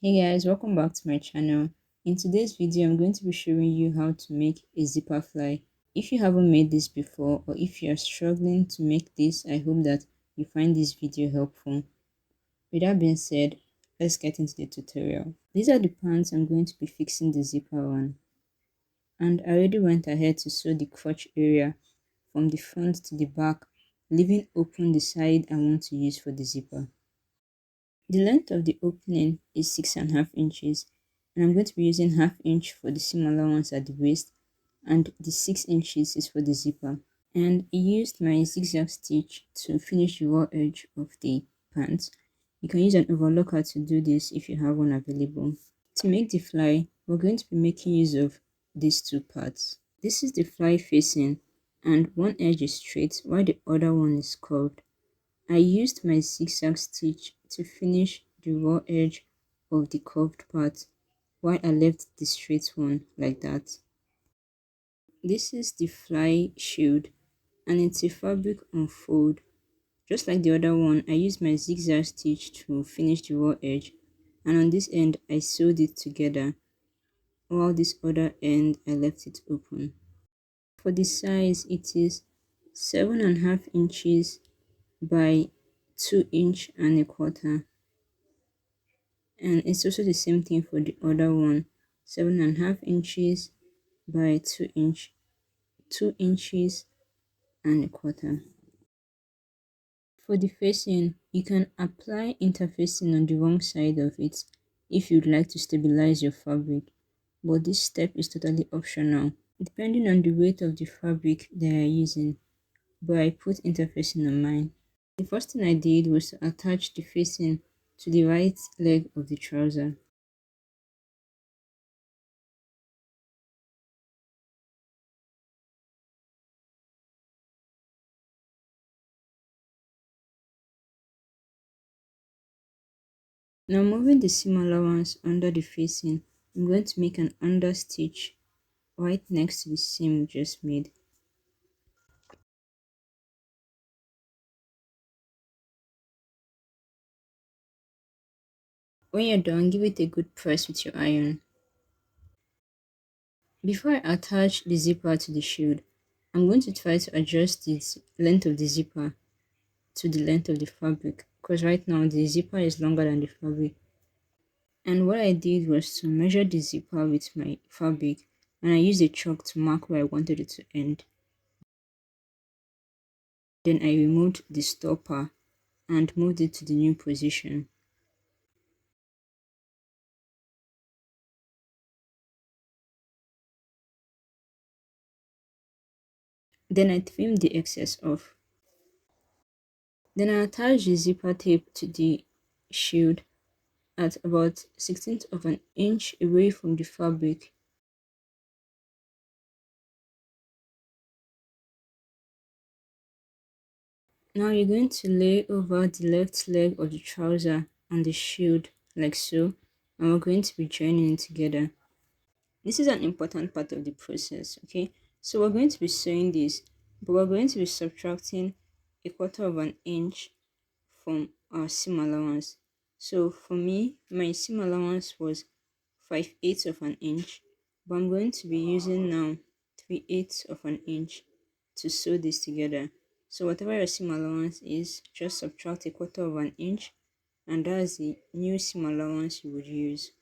Hey guys, welcome back to my channel. In today's video, I'm going to be showing you how to make a zipper fly. If you haven't made this before, or if you are struggling to make this, I hope that you find this video helpful. With that being said, let's get into the tutorial. These are the pants I'm going to be fixing the zipper on. And I already went ahead to sew the crotch area from the front to the back, leaving open the side I want to use for the zipper. The length of the opening is 6.5 inches, and I'm going to be using half inch for the seam allowance at the waist, and the 6 inches is for the zipper. And I used my zigzag stitch to finish the raw edge of the pants. You can use an overlocker to do this if you have one available. To make the fly, we're going to be making use of these two parts. This is the fly facing, and one edge is straight while the other one is curved. I used my zigzag stitch to finish the raw edge of the curved part while I left the straight one like that. This is the fly shield, and it's a fabric unfold. Just like the other one, I used my zigzag stitch to finish the raw edge, and on this end I sewed it together, while this other end I left it open. For the size, it is 7.5 inches by 2.25 inches, and it's also the same thing for the other one, 7.5 inches by 2.25 inches. For the facing, you can apply interfacing on the wrong side of it if you'd like to stabilize your fabric, but this step is totally optional depending on the weight of the fabric they are using, but I put interfacing on mine. The first thing I did was to attach the facing to the right leg of the trouser. Now moving the seam allowance under the facing, I'm going to make an under stitch right next to the seam we just made. When you're done, give it a good press with your iron. Before I attach the zipper to the shield, I'm going to try to adjust the length of the zipper to the length of the fabric, because right now the zipper is longer than the fabric. And what I did was to measure the zipper with my fabric, and I used a chalk to mark where I wanted it to end. Then I removed the stopper and moved it to the new position. Then I trimmed the excess off. Then I attached the zipper tape to the shield at about 1/16 of an inch away from the fabric. Now you're going to lay over the left leg of the trouser and the shield like so, and we're going to be joining it together. This is an important part of the process, okay? So we're going to be sewing this, but we're going to be subtracting 1/4 inch from our seam allowance. So for me, my seam allowance was 5/8 of an inch, but I'm going to be using now 3/8 of an inch to sew this together. So whatever your seam allowance is, just subtract 1/4 inch, and that's the new seam allowance you would use.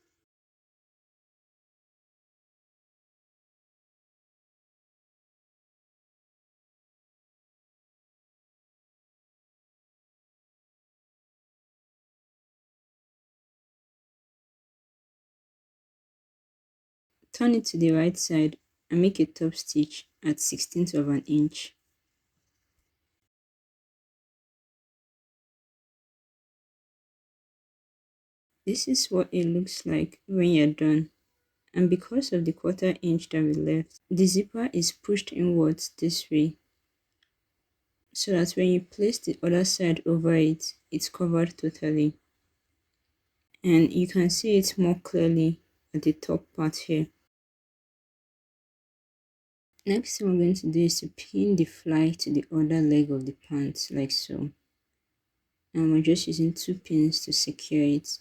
Turn it to the right side and make a top stitch at 1/16 of an inch. This is what it looks like when you're done, and because of the 1/4 inch that we left, the zipper is pushed inwards this way, so that when you place the other side over it, it's covered totally, and you can see it more clearly at the top part here. Next thing we're going to do is to pin the fly to the other leg of the pants like so, and we're just using 2 pins to secure it.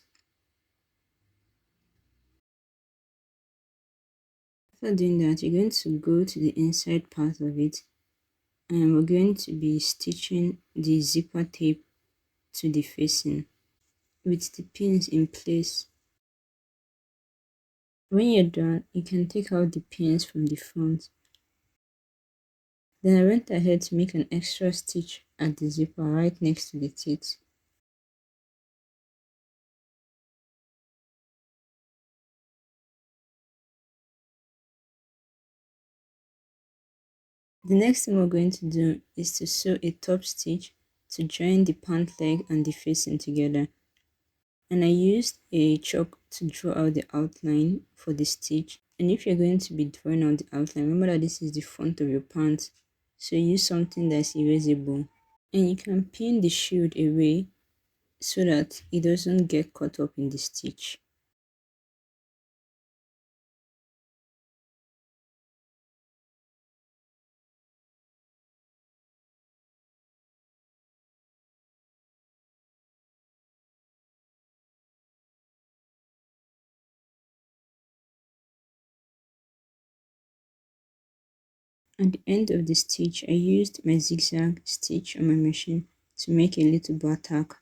After doing that, you're going to go to the inside part of it, and we're going to be stitching the zipper tape to the facing with the pins in place. When you're done, you can take out the pins from the front. Then I went ahead to make an extra stitch at the zipper right next to the teeth. The next thing we're going to do is to sew a top stitch to join the pant leg and the facing together. And I used a chalk to draw out the outline for the stitch. And if you're going to be drawing out the outline, remember that this is the front of your pants, so use something that's erasable. And you can pin the shield away so that it doesn't get caught up in the stitch. At the end of the stitch, I used my zigzag stitch on my machine to make a little bar tack.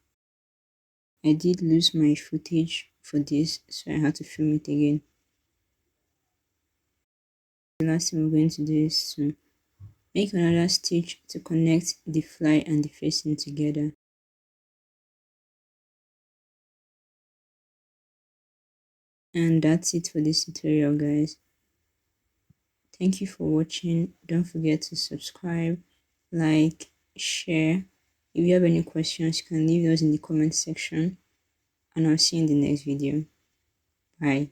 I did lose my footage for this, so I had to film it again. The last thing we're going to do is to make another stitch to connect the fly and the facing together. And that's it for this tutorial, guys. Thank you for watching. Don't forget to subscribe, like, share. If you have any questions, you can leave those in the comment section, and I'll see you in the next video. Bye.